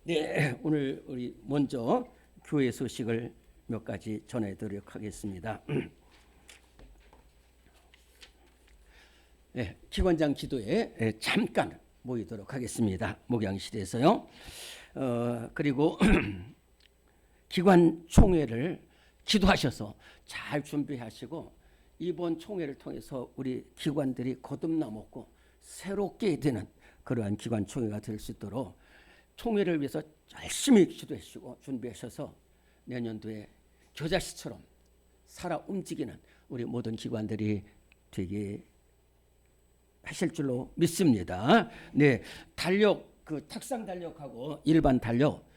네, 오늘 우리 먼저 교회 소식을 몇 가지 전해드리도록 하겠습니다. 네, 기관장 기도에 잠깐 모이도록 하겠습니다. 목양실에서요. 그리고 기관 총회를 기도하셔서 잘 준비하시고 이번 총회를 통해서 우리 기관들이 거듭나먹고 새롭게 되는 그러한 기관 총회가 될 수 있도록 총회를 위해서 열심히 기도해 주시고 준비하셔서 내년도에 겨자씨처럼 살아 움직이는 우리 모든 기관들이 되게 하실 줄로 믿습니다. 네, 달력 그 탁상 달력하고 일반 달력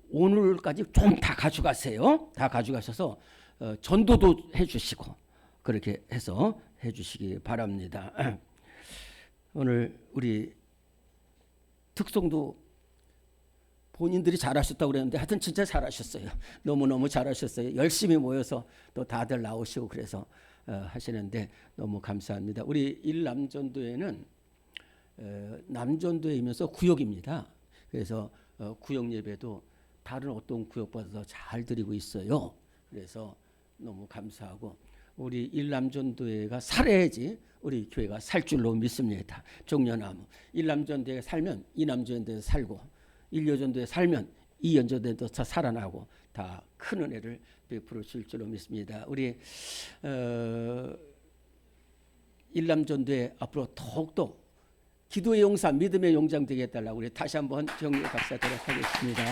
오늘까지 좀 다 가져가세요. 다 가져가셔서 전도도 해주시고 그렇게 해서 해주시기 바랍니다. 오늘 우리 특송도 본인들이 잘하셨다고 그랬는데 하여튼 진짜 잘하셨어요. 너무너무 잘하셨어요. 열심히 모여서 또 다들 나오시고 그래서 하시는데 너무 감사합니다. 우리 일남전도회는 남전도회이면서 구역입니다. 그래서 구역 예배도 다른 어떤 구역보다 더 잘 드리고 있어요. 그래서 너무 감사하고 우리 일남전도회가 살아야지 우리 교회가 살 줄로 믿습니다. 종려나무 일남전도회에 살면 이남전도회에 살고 일여전도에 살면 이연전도에도 살아나고 다 큰 은혜를 베풀어 줄 줄로 믿습니다. 우리 일남전도에 앞으로 더욱더 기도의 용사 믿음의 용장 되게 해달라고 우리 다시 한번 격려 박수하도록 하겠습니다.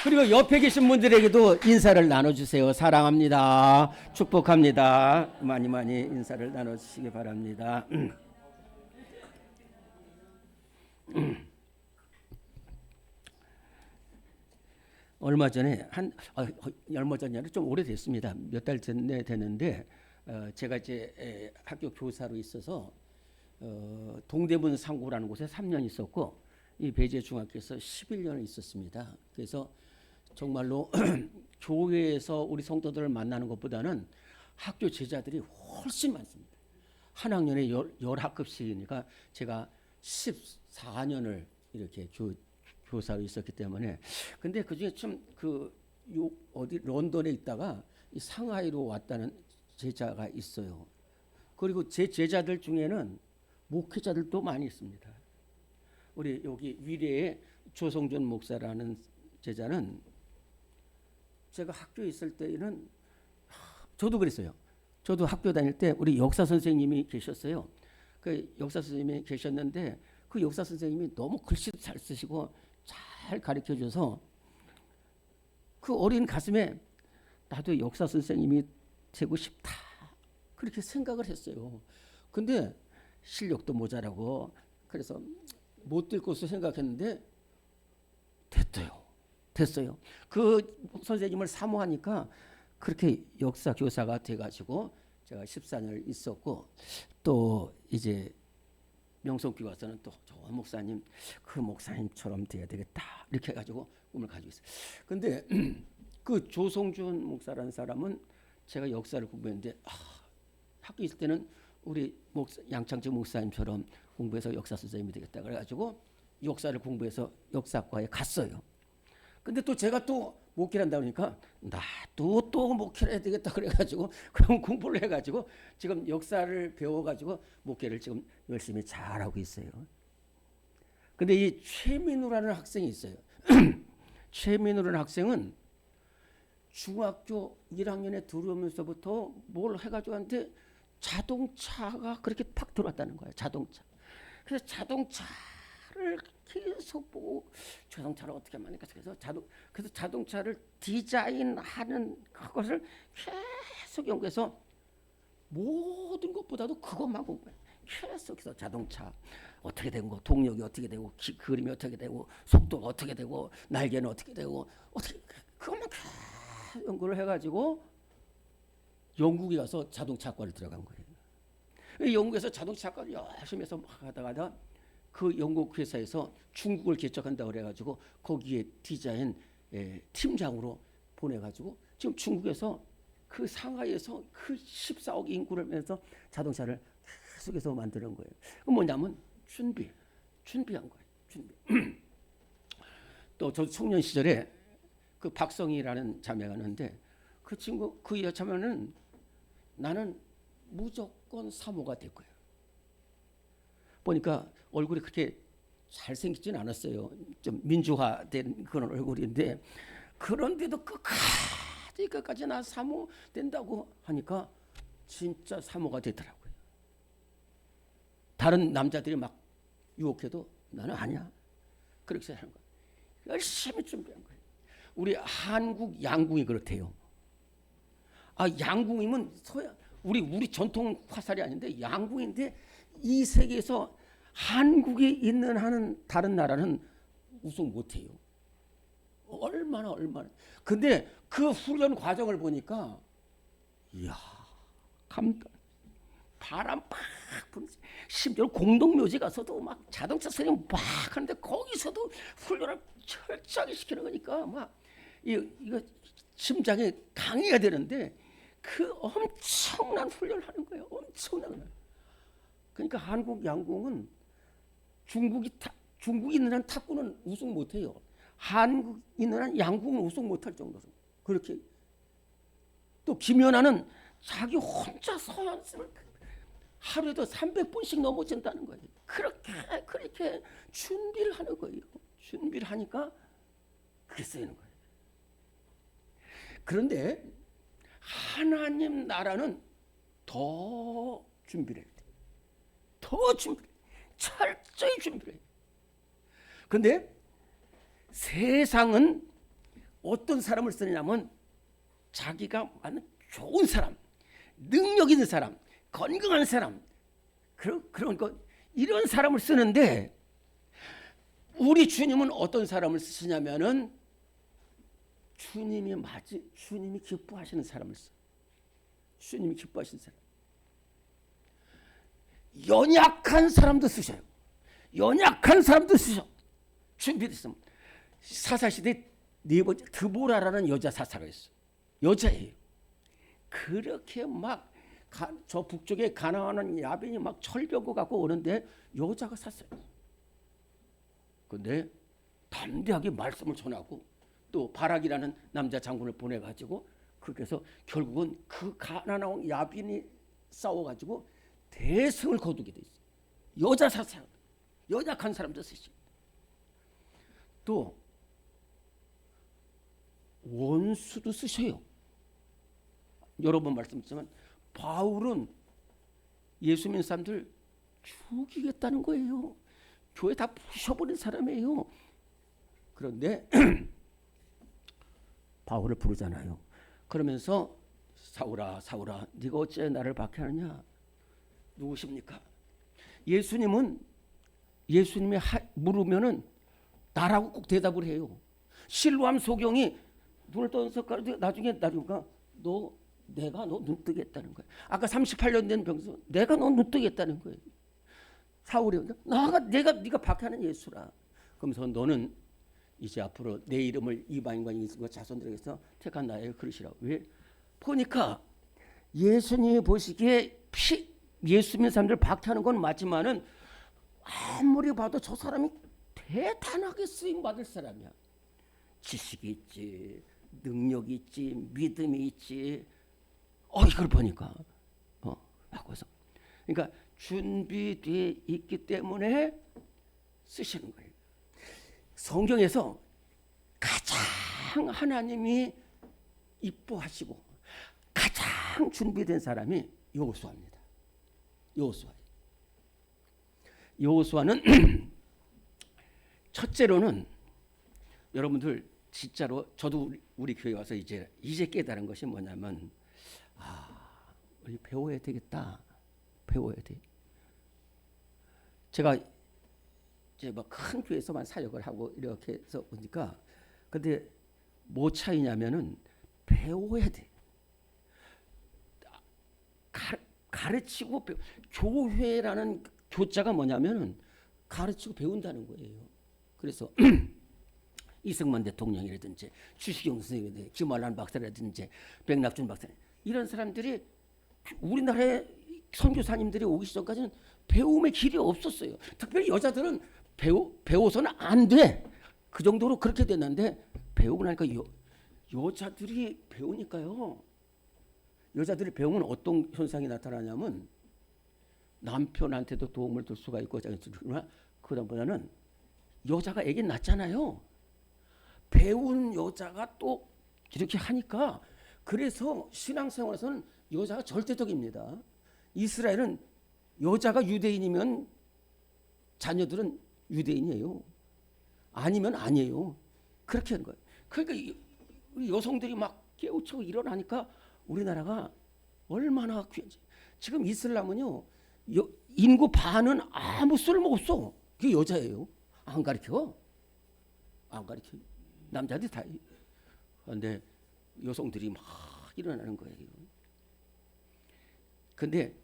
그리고 옆에 계신 분들에게도 인사를 나눠주세요. 사랑합니다. 축복합니다. 많이 인사를 나눠주시기 바랍니다. 얼마 전에 얼마 전이 아니라 좀 오래됐습니다. 몇 달 전에 되는데 제가 이제 학교 교사로 있어서 동대문 상고라는 곳에 3년 있었고 이 배재 중학교에서 11년을 있었습니다. 그래서 정말로 교회에서 우리 성도들을 만나는 것보다는 학교 제자들이 훨씬 많습니다. 한 학년에 10학급씩이니까 제가 14년을 이렇게 교사로 있었기 때문에 근데 그중에 좀 어디 런던에 있다가 이 상하이로 왔다는 제자가 있어요. 그리고 제 제자들 중에는 목회자들도 많이 있습니다. 우리 여기 위례에 조성준 목사라는 제자는 제가 학교에 있을 때는 저도 그랬어요. 저도 학교 다닐 때 우리 역사 선생님이 계셨어요. 그 역사 선생님이 계셨는데 그 역사 선생님이 너무 글씨도 잘 쓰시고 잘 가르쳐줘서 그 어린 가슴에 나도 역사 선생님이 되고 싶다 그렇게 생각을 했어요. 근데 실력도 모자라고 그래서 못 될 것으로 생각했는데 됐어요. 그 선생님을 사모하니까 그렇게 역사 교사가 돼가지고 제가 14년을 있었고 또 이제 명성교회 와서는 또 저 목사님 그 목사님처럼 돼야 되겠다 이렇게 해가지고 꿈을 가지고 있어요. 근데 그 조성준 목사라는 사람은 제가 역사를 공부했는데 학교 있을 때는 우리 양창재 목사님처럼 공부해서 역사 선생님이 되겠다 그래가지고 역사를 공부해서 역사과에 갔어요. 근데 또 제가 또 목회를 한다 그러니까 나도 또 목회를 해야 되겠다 그래가지고 그럼 공부를 해가지고 지금 역사를 배워가지고 목회를 지금 열심히 잘하고 있어요. 근데 이 최민우라는 학생이 있어요. 최민우라는 학생은 중학교 1학년에 들어오면서부터 뭘 해가지고 한테 자동차가 그렇게 팍 들어왔다는 거예요. 자동차. 그래서 자동차를 계속 보고 자동차를 어떻게 만들까 그래서 자동차를 디자인하는 그것을 계속 연구해서 모든 것보다도 그것만 공부해요. 계속해서 자동차 어떻게 되고 동력이 어떻게 되고 그림이 어떻게 되고 속도가 어떻게 되고 날개는 어떻게 되고 어떻게 그것만 계속 연구를 해가지고 영국에 가서 자동차과를 들어간 거예요. 영국에서 자동차과를 열심히 해서 막 하다가 그 영국 회사에서 중국을 개척한다고 그래가지고 거기에 디자인 팀장으로 보내가지고 지금 중국에서 그 상하이에서 그 14억 인구를 면서 자동차를 계속해서 만드는 거예요. 그 뭐냐면 준비한 거예요. 준비. 또 저 청년 시절에 그 박성희라는 자매가 있는데 그 친구 그 여자매는 나는 무조건 사모가 될 거예요. 보니까 얼굴이 그렇게 잘생기진 않았어요. 좀 민주화된 그런 얼굴인데 그런데도 끝까지 나 사모 된다고 하니까 진짜 사모가 되더라고요. 다른 남자들이 막 유혹해도 나는 아니야. 그렇게 하는 거예요. 열심히 준비한 거예요. 우리 한국 양궁이 그렇대요. 양궁이면 우리 전통 화살이 아닌데 양궁인데 이 세계에서 한국이 있는 하는 다른 나라는 우승 못해요. 얼마나. 근데 그 훈련 과정을 보니까 이야 감동. 바람 팍 부는 심지어 공동묘지 가서도 막 자동차 스님 막 하는데 거기서도 훈련을 철저하게 시키는 거니까 막 이거 심장이 강해야 되는데 그 엄청난 훈련을 하는 거예요. 엄청난. 그러니까 한국 양궁은 중국이 있는 한 탁구는 우승 못해요. 한국 있는 한 양궁은 우승 못할 정도로 그렇게. 또 김연아는 자기 혼자서 연습을 하루에도 300번씩 넘어진다는 거예요. 그렇게 준비를 하는 거예요. 준비를 하니까 그게 쓰이는 거예요. 그런데 하나님 나라는 더 준비를 해야 돼. 더 철저히 준비를 해야 돼. 그런데 세상은 어떤 사람을 쓰느냐면 자기가 많은 좋은 사람, 능력 있는 사람, 건강한 사람, 그런 것 이런 사람을 쓰는데 우리 주님은 어떤 사람을 쓰시냐면은 주님이 기뻐하시는 사람을 써. 주님이 기뻐하시는 사람. 연약한 사람도 쓰셔요. 연약한 사람도 쓰셔. 준비됐으면 사사시대 네 번째 드보라라는 여자 사사가 있어. 여자예요. 그렇게 막 저 북쪽에 가나안은 야빈이 막 철벽을 갖고 오는데 여자가 샀어요. 근데 담대하게 말씀을 전하고 또 바락이라는 남자 장군을 보내가지고 그렇게 해서 결국은 그 가나안 야빈이 싸워가지고 대승을 거두게 돼 있어요. 여자 사사, 연약한 사람도 쓰시. 또 원수도 쓰셔요. 여러 번 말씀드렸지만 바울은 예수 믿는 사람들 죽이겠다는 거예요. 교회 다 부셔버린 사람이에요. 그런데 바울을 부르잖아요. 그러면서 사울아 네가 어째 나를 박해하느냐. 누구십니까? 예수님이 물으면은 나라고 꼭 대답을 해요. 실로암 소경이 눈을 떠서 나중에 내가 너 눈 뜨겠다는 거예요. 아까 38년 된 병서 내가 너 눈 뜨겠다는 거예요. 사울이 네가 박해하는 예수라. 그러면서 너는 이제 앞으로 내 이름을 이방인과 인생과 자손들에게서 택한 나의 그릇이라. 왜? 보니까 예수님이 보시기에 예수 믿는 사람들 박해하는 건 맞지만은 아무리 봐도 저 사람이 대단하게 쓰임 받을 사람이야. 지식이 있지, 능력이 있지, 믿음이 있지. 이걸 보니까 바꿔서. 그러니까 준비되어 있기 때문에 쓰시는 거예요. 성경에서 가장 하나님이 이뻐하시고 가장 준비된 사람이 여호수아입니다. 여호수아는 첫째로는 여러분들 진짜로 저도 우리 교회 와서 이제 깨달은 것이 뭐냐면 우리 배워야 되겠다. 배워야 돼. 제가 이제 뭐 큰 교회에서만 사역을 하고 이렇게 해서 보니까 근데 뭐 차이냐면은 배워야 돼. 가르치고 교회라는 교자가 뭐냐면은 가르치고 배운다는 거예요. 그래서 이승만 대통령이라든지 주식영 선생님이라든지 김환란 박사라든지 백낙준 박사 이런 사람들이 우리나라에 선교사님들이 오기 전까지는 배움의 길이 없었어요. 특별히 여자들은 배워서는 안 돼. 그 정도로 그렇게 됐는데 배우고 나니까 여자들이 배우니까요. 여자들이 배우면 어떤 현상이 나타나냐면 남편한테도 도움을 줄 수가 있고, 그러나 그다음보다는 여자가 애기 낳잖아요. 배운 여자가 또 이렇게 하니까, 그래서 신앙생활에서는 여자가 절대적입니다. 이스라엘은 여자가 유대인이면 자녀들은 유대인이에요. 아니면 아니에요. 그렇게 하는 거예요. 그러니까 우리 여성들이 막 깨우쳐 일어나니까 우리나라가 얼마나 귀한지. 지금 이슬람은요, 인구 반은 아무 쓸모 없어. 그게 여자예요. 안 가르쳐. 안 가르쳐. 남자들이 다. 그런데 여성들이 막 일어나는 거예요. 근데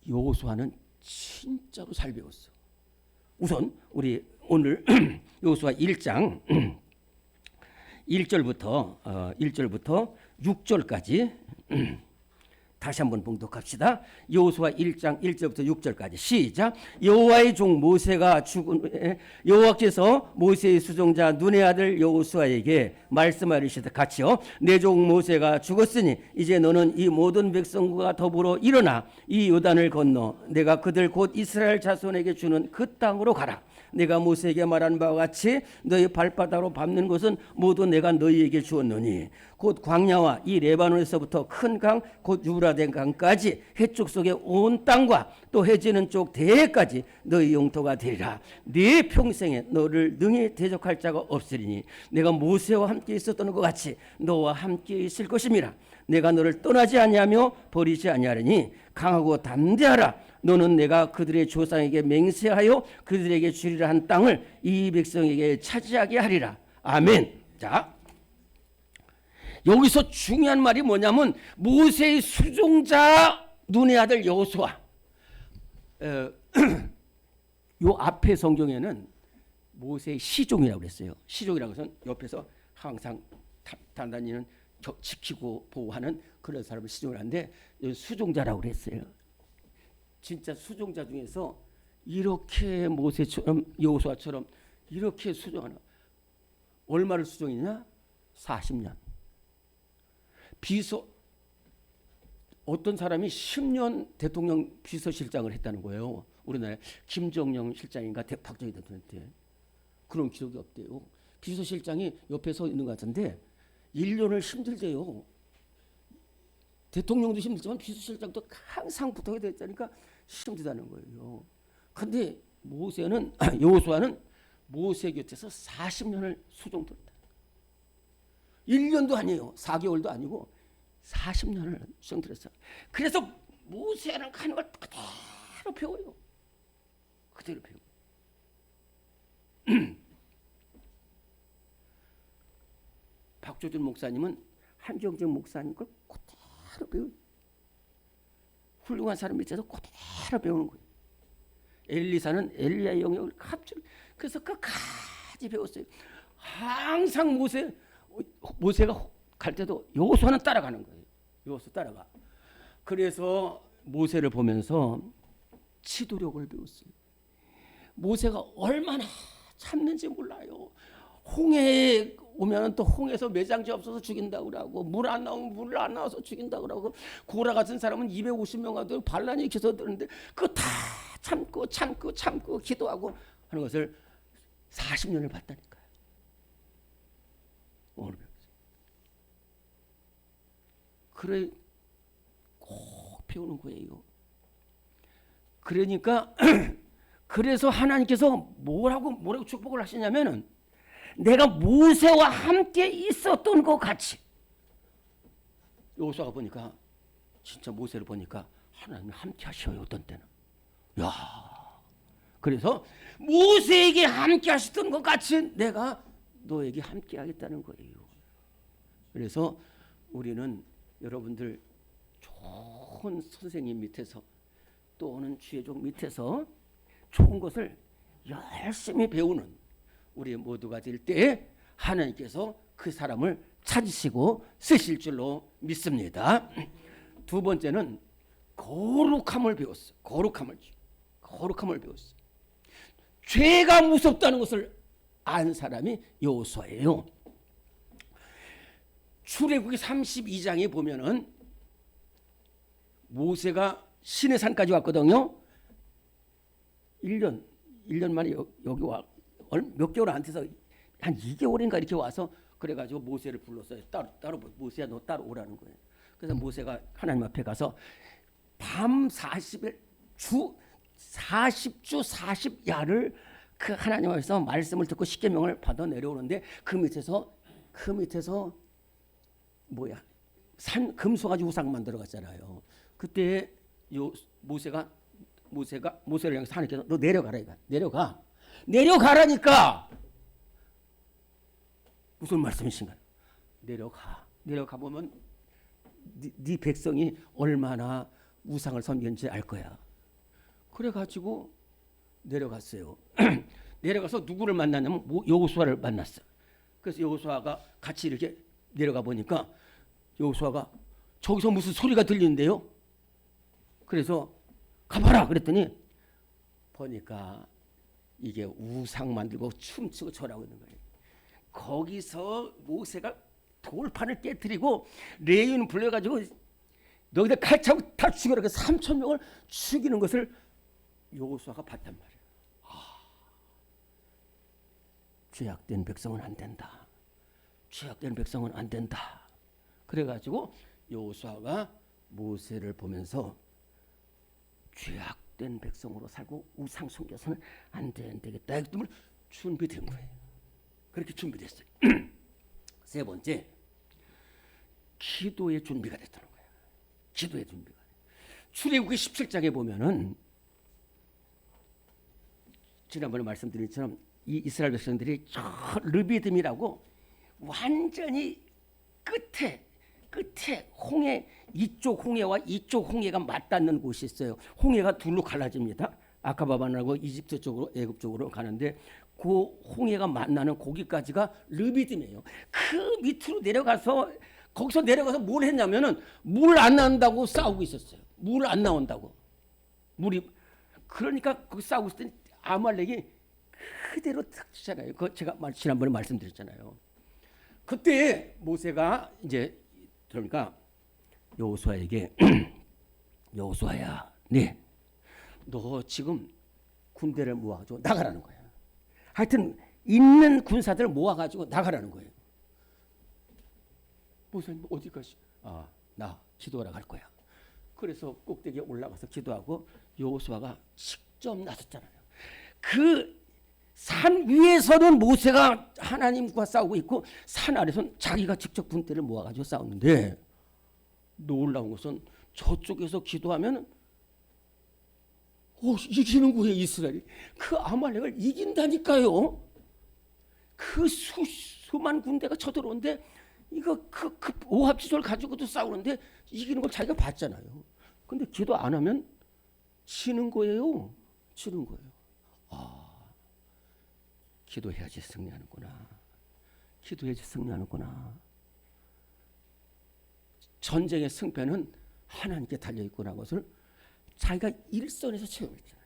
여호수아는 진짜로 잘 배웠어. 우선 우리 오늘 여호수아 1장 1절부터 6절까지 다시 한번 봉독합시다. 여호수아 1장 1절부터 6절까지 시작. 여호와의 종 모세가 죽은 후에 여호와께서 모세의 수종자 눈의 아들 여호수아에게 말씀하시되 같이요, 내 종 모세가 죽었으니 이제 너는 이 모든 백성과 더불어 일어나 이 요단을 건너 내가 그들 곧 이스라엘 자손에게 주는 그 땅으로 가라. 내가 모세에게 말한 바와 같이 너희 발바닥으로 밟는 것은 모두 내가 너희에게 주었노니 곧 광야와 이 레바논에서부터 큰 강 곧 유브라데 강까지 해쪽 속의 온 땅과 또 해지는 쪽 대해까지 너희 영토가 되리라. 네 평생에 너를 능히 대적할 자가 없으리니 내가 모세와 함께 있었던 것 같이 너와 함께 있을 것임이라. 내가 너를 떠나지 아니하며 버리지 아니하리니 강하고 담대하라. 너는 내가 그들의 조상에게 맹세하여 그들에게 주리라 한 땅을 이 백성에게 차지하게 하리라. 아멘. 자, 여기서 중요한 말이 뭐냐면 모세의 수종자 눈의 아들 여호수아. 요 앞에 성경에는 모세의 시종이라고 그랬어요. 시종이라고 해서 옆에서 항상 단단히는 지키고 보호하는 그런 사람을 시종을 하는데 수종자라고 그랬어요. 진짜 수종자 중에서 이렇게 모세처럼 여호수아처럼 이렇게 수종하는, 얼마를 수종했냐? 40년. 어떤 사람이 10년 대통령 비서실장을 했다는 거예요. 우리나라에 김정영 실장인가 박정희 대통령한테. 그런 기록이 없대요. 비서실장이 옆에 서 있는 것 같은데 1년을 힘들대요. 대통령도 힘들지만 비서실장도 항상 붙어야 됐다니까 힘들다는 거예요. 근데 여호수아는 모세 곁에서 40년을 수종들었다. 1년도 아니에요. 4개월도 아니고 40년을 수종들었어. 그래서 모세는 하는 걸 그대로 배워요. 그대로 배워. 박조준 목사님은 한경재 목사님 걸 그대로 배워요. 훌륭한 사람 밑에서 그대로 배우는 거예요. 엘리사는 엘리야의 영역을 갑자기, 그래서 끝까지 배웠어요. 항상 모세가 갈 때도 여호수아는 따라가는 거예요. 여호수아 따라가. 그래서 모세를 보면서 치도력을 배웠어요. 모세가 얼마나 참는지 몰라요. 홍해에 오면 또 홍해에서 매장지 없어서 죽인다고 그러고, 물 안 나오면 물 안 나와서 죽인다고 그러고, 고라 같은 사람은 250명 가도 반란이 기서드는데 그거 다 참고 기도하고 하는 것을 40년을 봤다니까요. 오늘 그래 꼭 배우는 거예요. 그러니까 그래서 하나님께서 뭐라고 축복을 하시냐면은 내가 모세와 함께 있었던 것 같이. 여호수아가 보니까 진짜 모세를 보니까 하나님이 함께 하셔요. 어떤 때는. 야, 그래서 모세에게 함께 하셨던 것 같이 내가 너에게 함께 하겠다는 거예요. 그래서 우리는 여러분들 좋은 선생님 밑에서 또는 주의종 밑에서 좋은 것을 열심히 배우는 우리 모두가 될 때 하나님께서 그 사람을 찾으시고 쓰실 줄로 믿습니다. 두 번째는 거룩함을 배웠어. 거룩함을. 거룩함을 배웠어요. 죄가 무섭다는 것을 안 사람이 여호수아예요. 출애굽기 32장에 보면은 모세가 시내산까지 왔거든요. 1년 만에 여기 와 몇 개월 안 돼서 한 2개월인가 이렇게 와서 그래가지고 모세를 불렀어요. 따로 모세야 너 따로 오라는 거예요. 그래서 모세가 하나님 앞에 가서 밤 40일 주 40주 40야를 그 하나님 앞에서 말씀을 듣고 십계명을 받아 내려오는데 그 밑에서 뭐야 산 금송아지 우상 만들어 갔잖아요. 그때 모세를 향해서 하나님께서 너 내려가라 이거 내려가라니까 무슨 말씀이신가요? 내려가 보면 네 백성이 얼마나 우상을 섬겼는지 알 거야. 그래가지고 내려갔어요. 내려가서 누구를 만났냐면 여호수아를 만났어. 그래서 여호수아가 같이 이렇게 내려가 보니까 여호수아가 저기서 무슨 소리가 들리는데요. 그래서 가봐라 그랬더니 보니까 이게 우상 만들고 춤추고 절하고 있는 거예요. 거기서 모세가 돌판을 깨뜨리고 레위인 불러가지고 너희들 칼 차고 다 죽여라. 3,000명을 죽이는 것을 여호수아가 봤단 말이에요. 죄악된 백성은 안 된다. 죄악된 백성은 안 된다. 그래가지고 여호수아가 모세를 보면서 죄악된 백성으로 살고 우상 섬겨서는 안 되겠다. 그 때문에 준비된 거예요. 그렇게 준비됐어요. 세 번째, 기도의 준비가 됐다는 거예요. 기도의 준비가. 출애굽기 17장에 보면은 지난번에 말씀드린 것처럼 이 이스라엘 백성들이 저 르비딤이라고 완전히 끝에 홍해 이쪽 홍해와 이쪽 홍해가 맞닿는 곳이 있어요. 홍해가 둘로 갈라집니다. 아카바반하고 이집트 쪽으로 애굽 쪽으로 가는데 그 홍해가 만나는 거기까지가 르비딤이에요. 그 밑으로 내려가서 거기서 내려가서 뭘 했냐면은 물 안 나온다고 싸우고 있었어요. 물 안 나온다고. 물이 그러니까 거기 싸우고 있을 때 아말렉이 그대로 탁 치잖아요. 그 제가 지난번에 말씀드렸잖아요. 그때 모세가 이제 그러니까 여호수아에게 여호수아야, 네, 너 지금 군대를 모아가지고 나가라는 거야. 하여튼 있는 군사들을 모아가지고 나가라는 거예요. 모세님 어디 가시? 나 기도하러 갈 거야. 그래서 꼭대기에 올라가서 기도하고 여호수아가 직접 나섰잖아요. 그 산 위에서는 모세가 하나님과 싸우고 있고 산 아래서는 자기가 직접 군대를 모아가지고 싸우는데 놀라운 것은 저쪽에서 기도하면 이기는 거예요. 이스라엘이. 그 아말렉을 이긴다니까요. 그 수만 군대가 쳐들어오는데 이거 그 오합지졸 가지고도 싸우는데 이기는 걸 자기가 봤잖아요. 근데 기도 안 하면 지는 거예요. 지는 거예요. 기도해야지 승리하는구나. 기도해야지 승리하는구나. 전쟁의 승패는 하나님께 달려있구나 것을 자기가 일선에서 체험했잖아요.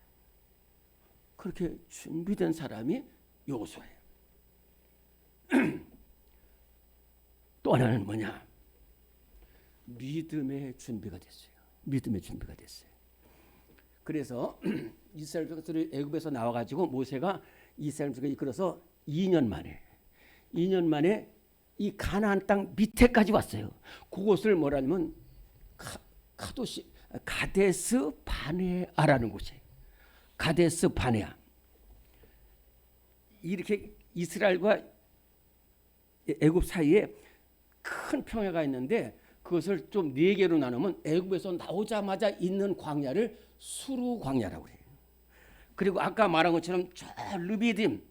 그렇게 준비된 사람이 여호수아예요. 또 하나는 뭐냐? 믿음의 준비가 됐어요. 믿음의 준비가 됐어요. 그래서 이스라엘 백성들이 애굽에서 나와가지고 모세가 이스라엘 백성을 이끌어서 2년 만에 이 가나안 땅 밑에까지 왔어요. 그곳을 뭐라냐면 가데스 바네아라는 곳이에요. 가데스 바네아. 이렇게 이스라엘과 애굽 사이에 큰 평야가 있는데 그것을 좀 4개로 나누면 애굽에서 나오자마자 있는 광야를 수루 광야라고 해요. 그리고 아까 말한 것처럼 저 르비딤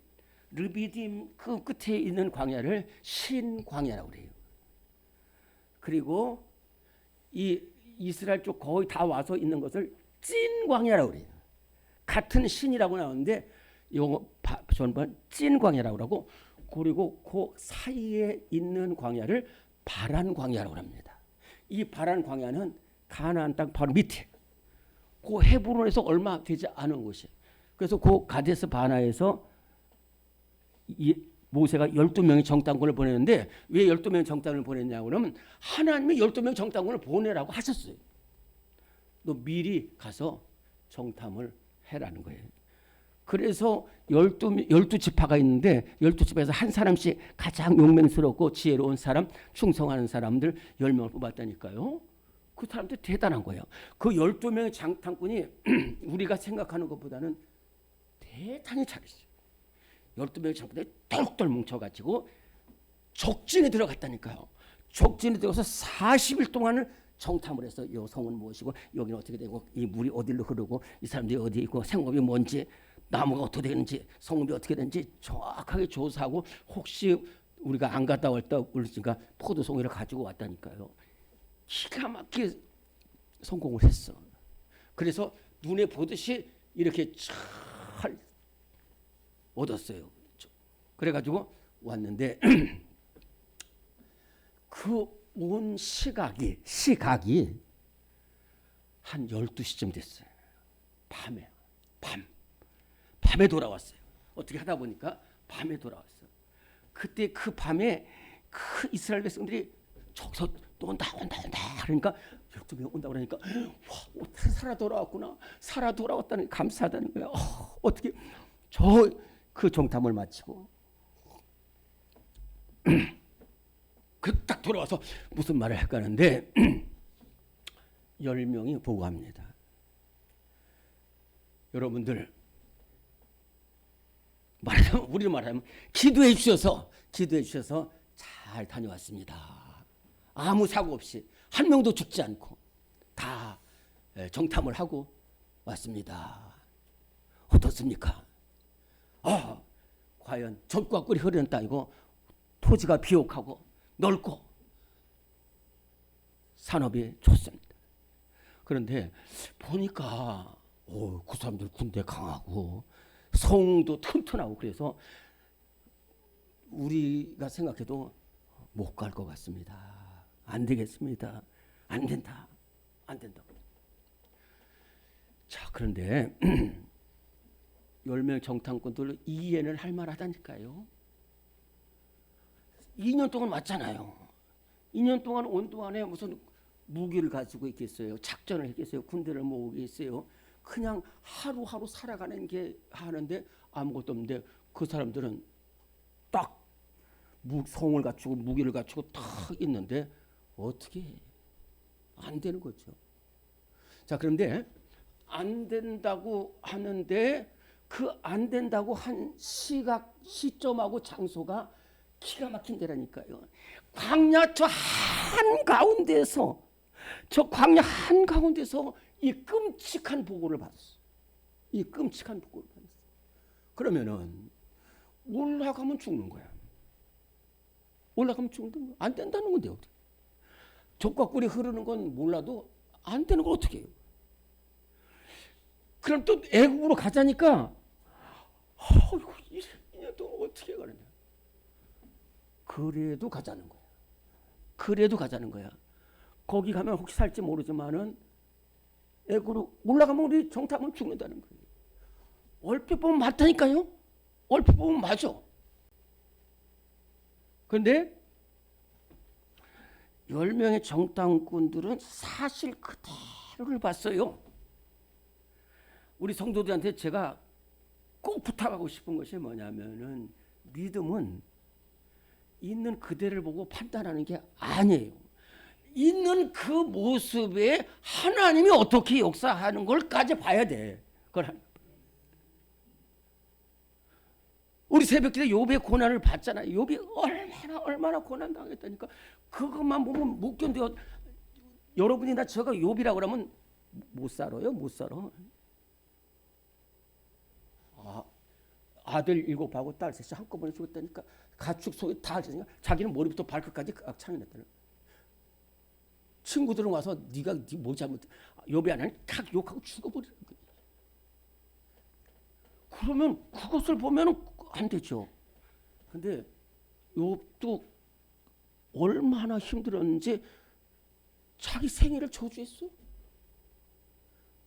그 끝에 있는 광야를 신 광야라고 해요. 그리고 이 이스라엘 쪽 거의 다 와서 있는 것을 찐 광야라고 해요. 같은 신이라고 나오는데 영어 전반 찐 광야라고 하고 그리고 그 사이에 있는 광야를 바란 광야라고 합니다. 이 바란 광야는 가나안 땅 바로 밑에 그 헤브론에서 얼마 되지 않은 곳이에요. 그래서 그 가데스 바나에서 모세가 12명의 정탐꾼을 보냈는데 왜 12명의 정탐꾼을 보냈냐고 그러면 하나님이 12명의 정탐꾼을 보내라고 하셨어요. 너 미리 가서 정탐을 해라는 거예요. 그래서 12지파가 있는데 12지파에서 한 사람씩 가장 용맹스럽고 지혜로운 사람, 충성하는 사람들 10명을 뽑았다니까요. 그 사람들 대단한 거예요. 그 12명의 정탐꾼이 우리가 생각하는 것보다는 대단히 잘했어요. 12명의 장군들이 똘똘 뭉쳐가지고 적진에 들어갔다니까요. 적진에 들어가서 40일 동안을 정탐을 해서 이 성은 무엇이고 여기는 어떻게 되고 이 물이 어디로 흐르고 이 사람들이 어디 있고 생업이 뭔지 나무가 어떻게 되는지 성읍이 어떻게 되는지 정확하게 조사하고 혹시 우리가 안 갔다 왔다 그러니까 포도송이를 가지고 왔다니까요. 기가 막히게 성공을 했어. 그래서 눈에 보듯이 이렇게 잘 얻었어요. 그래가지고 왔는데 그 온 시각이 한 12시쯤 됐어요. 밤에 돌아왔어요. 어떻게 하다 보니까 밤에 돌아왔어요. 그때 그 밤에 그 이스라엘 백성들이 저기서 또 온다 그러니까 12명 온다 그러니까 와 어떻게 살아 돌아왔구나. 살아 돌아왔다는 게 감사하다는 거예요. 어떻게 그 정탐을 마치고 그 딱 돌아와서 무슨 말을 할까 하는데 10명이 보고합니다. 여러분들 우리로 말하면 기도해 주셔서 잘 다녀왔습니다. 아무 사고 없이 한 명도 죽지 않고 다 정탐을 하고 왔습니다. 어떻습니까? 과연 젖과 꿀이 흐르는 땅이고 토지가 비옥하고 넓고 산업이 좋습니다. 그런데 보니까 그 사람들 군대 강하고 성도 튼튼하고 그래서 우리가 생각해도 못 갈 것 같습니다. 안 되겠습니다. 안 된다. 자, 그런데 10명 정탐꾼들 이해는 할 만하다니까요. 2년 동안 왔잖아요. 2년 동안 온 동안에 무슨 무기를 가지고 있겠어요. 작전을 했겠어요. 군대를 모으겠어요. 그냥 하루하루 살아가는 게 하는데 아무것도 없는데 그 사람들은 딱 성을 갖추고 무기를 갖추고 딱 있는데 어떻게 안 되는 거죠. 자, 그런데 안 된다고 하는데 그 안 된다고 한 시점하고 장소가 기가 막힌 데라니까요. 광야 저 한가운데서 이 끔찍한 보고를 받았어. 그러면은 올라가면 죽는 거야. 안 된다는 건데 어떻게? 젖과 꿀이 흐르는 건 몰라도 안 되는 걸 어떻게 해요? 그럼 또 애국으로 가자니까 이년 동안 어떻게 가느냐? 그래도 가자는 거야. 거기 가면 혹시 살지 모르지만은 애국으로 올라가면 우리 정탐은 죽는다는 거예요. 얼핏 보면 맞다니까요. 얼핏 보면 맞아. 그런데 10명의 정탐꾼들은 사실 그대로를 봤어요. 우리 성도들한테 제가 꼭 부탁하고 싶은 것이 뭐냐면은 믿음은 있는 그대를 보고 판단하는 게 아니에요. 있는 그 모습에 하나님이 어떻게 역사하는 걸까지 봐야 돼. 우리 새벽기도 욥의 고난을 봤잖아요. 욥이 얼마나 고난 당했다니까. 그것만 보면 못 견뎌. 여러분이나 제가 욥이라고 그러면 못 살아요. 아들 7하고 딸 3 한꺼번에 죽었다니까. 가축 속에 다 자기는 머리부터 발끝까지 창이 났다는. 친구들은 와서 네가 뭐 잘못 욥이 안 하니 탁 욕하고 죽어버리는 거예요. 그러면 그것을 보면은 안 되죠. 근데 욥도 얼마나 힘들었는지 자기 생애를 저주했어.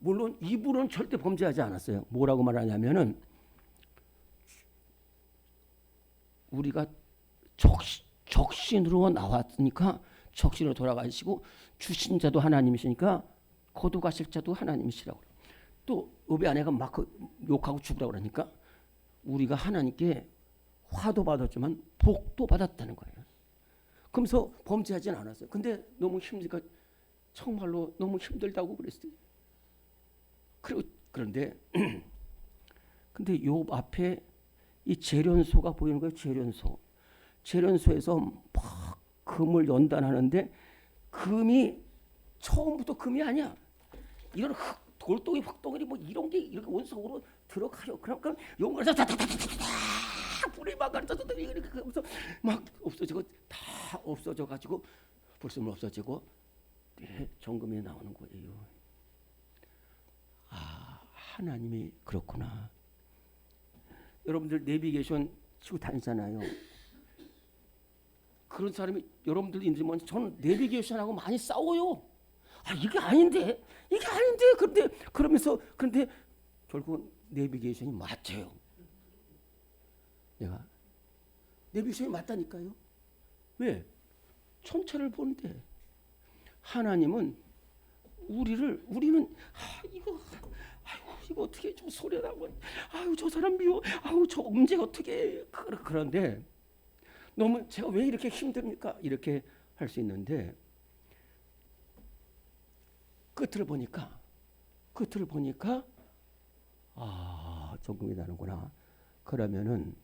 물론 이분은 절대 범죄하지 않았어요. 뭐라고 말하냐면은 우리가 적신으로 나왔으니까 적신으로 돌아가시고 주신 자도 하나님이시니까 거두가실 자도 하나님이시라고. 또 욥의 아내가 막 욕하고 죽으라고 그러니까 우리가 하나님께 화도 받았지만 복도 받았다는 거예요. 그러면서 범죄하진 않았어요. 근데 너무 힘드니까 정말로 너무 힘들다고 그랬어요. 그런데 근데 욥 앞에 이 재련소가 보이는 거예요. 재련소에서 막 금을 연단하는데 금이 처음부터 금이 아니야. 이런 돌덩이, 흙덩이 뭐 이런 게 이렇게 원석으로 들어가요. 그러니까 용을 다다다다다다 불이 막 가르쳐서 이렇게 하면서 막 없어지고 다 없어져 가지고 불순물 없어지고 정금이 나오는 거예요. 아, 하나님이 그렇구나. 여러분들 내비게이션 치고 다니잖아요. 그런 사람이 여러분들 있지만 저는 내비게이션하고 많이 싸워요. 아, 이게 아닌데. 그런데 결국 내비게이션이 맞아요. 내가 내비게이션이 맞다니까요. 왜? 천체를 보는데 하나님은 우리는 이거 어떻게 좀 소리나고 저 사람 미워 저 문제 어떻게 그런데 너무 제가 왜 이렇게 힘듭니까? 이렇게 할 수 있는데 끝을 보니까 정금이 나는구나. 그러면은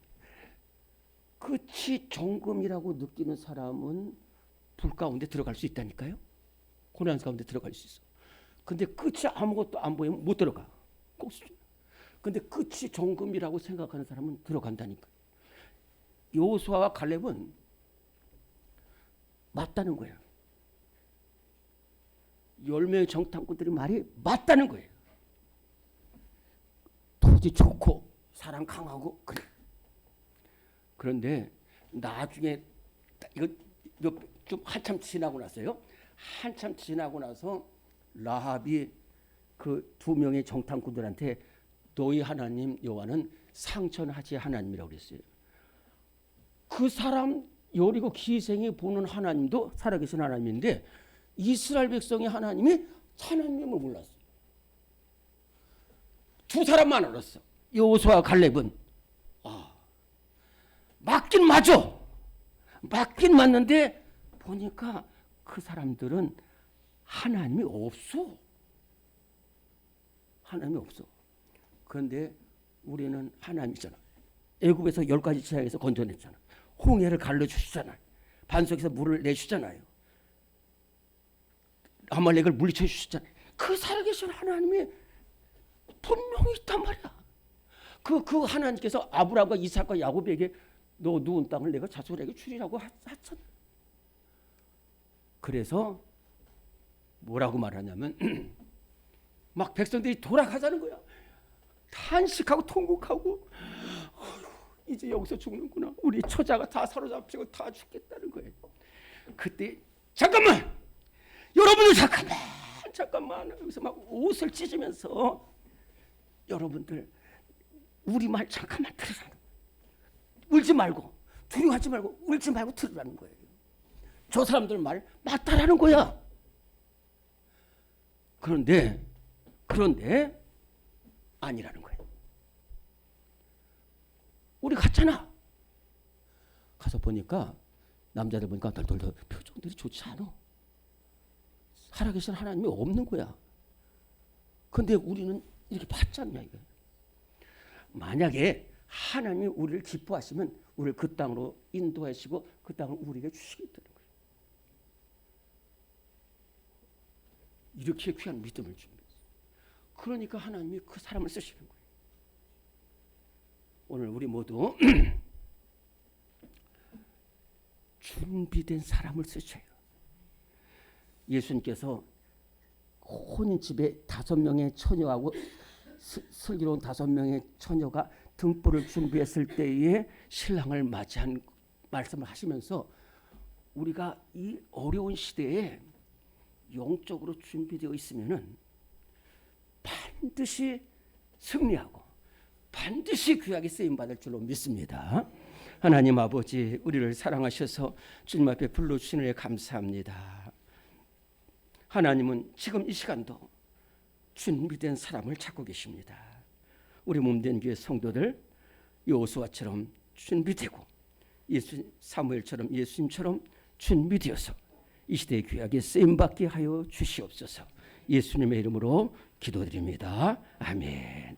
끝이 정금이라고 느끼는 사람은 불 가운데 들어갈 수 있다니까요. 고난 가운데 들어갈 수 있어. 근데 끝이 아무것도 안 보이면 못 들어가. 근데 끝이 정금이라고 생각하는 사람은 들어간다니까. 여호수아와 갈렙은 맞다는 거예요. 10명의 정탐꾼들의 말이 맞다는 거예요. 토지 좋고 사람 강하고 그래. 그런데 나중에 이거 좀 한참 지나고 나서요. 한참 지나고 나서 라합이 그 2명의 정탐꾼들한테 너희 하나님 여호와는 상천하지 하나님이라고 그랬어요. 그 사람 여리고 기생이 보는 하나님도 살아계신 하나님인데 이스라엘 백성의 하나님이 하나님임을 몰랐어요. 2 사람만 알았어. 여호수아와 갈렙은 맞긴 맞아. 맞긴 맞는데 보니까 그 사람들은 하나님이 없어. 하나님이 없어. 그런데 우리는 하나님이잖아. 애굽에서 10가지 재앙에서 건져냈잖아. 홍해를 갈라주시잖아요. 반석에서 물을 내주잖아요. 아말렉을 물리쳐 주시잖아요. 그 살아계신 하나님이 분명히 있단 말이야. 그 하나님께서 아브라함과 이삭과 야곱에게 너 누운 땅을 내가 자손에게 주리라고 하잖아. 그래서 뭐라고 말하냐면 막 백성들이 돌아가자는 거야. 탄식하고 통곡하고 이제 여기서 죽는구나. 우리 처자가 다 사로잡히고 다 죽겠다는 거예요. 그때 잠깐만 여러분들 잠깐만 여기서 막 옷을 찢으면서 여러분들 우리 말 잠깐만 들으라는 거예요. 울지 말고 두려워하지 말고 울지 말고 들으라는 거예요. 저 사람들 말 맞다라는 거야. 그런데 아니라는 거예요. 우리 갔잖아. 가서 보니까 남자들 보니까 덜덜덜 표정들이 좋지 않아. 살아계신 하나님이 없는 거야. 근데 우리는 이렇게 봤지 않냐 이거. 만약에 하나님이 우리를 기뻐하시면 우리를 그 땅으로 인도하시고 그 땅을 우리에게 주시겠다는 거예요. 이렇게 귀한 믿음을 줍니다. 그러니까 하나님이 그 사람을 쓰시는 거예요. 오늘 우리 모두 준비된 사람을 쓰셔요. 예수님께서 혼인집에 5명의 처녀하고 슬기로운 5명의 처녀가 등불을 준비했을 때에 신랑을 맞이한 말씀을 하시면서 우리가 이 어려운 시대에 영적으로 준비되어 있으면은 반드시 승리하고 반드시 귀하게 쓰임받을 줄로 믿습니다. 하나님 아버지, 우리를 사랑하셔서 주님 앞에 불러주시는 데 감사합니다. 하나님은 지금 이 시간도 준비된 사람을 찾고 계십니다. 우리 몸된 교회 성도들 여호수아처럼 준비되고 사무엘처럼 예수님처럼 준비되어서 이 시대에 귀하게 쓰임받게 하여 주시옵소서. 예수님의 이름으로 기도드립니다. 아멘.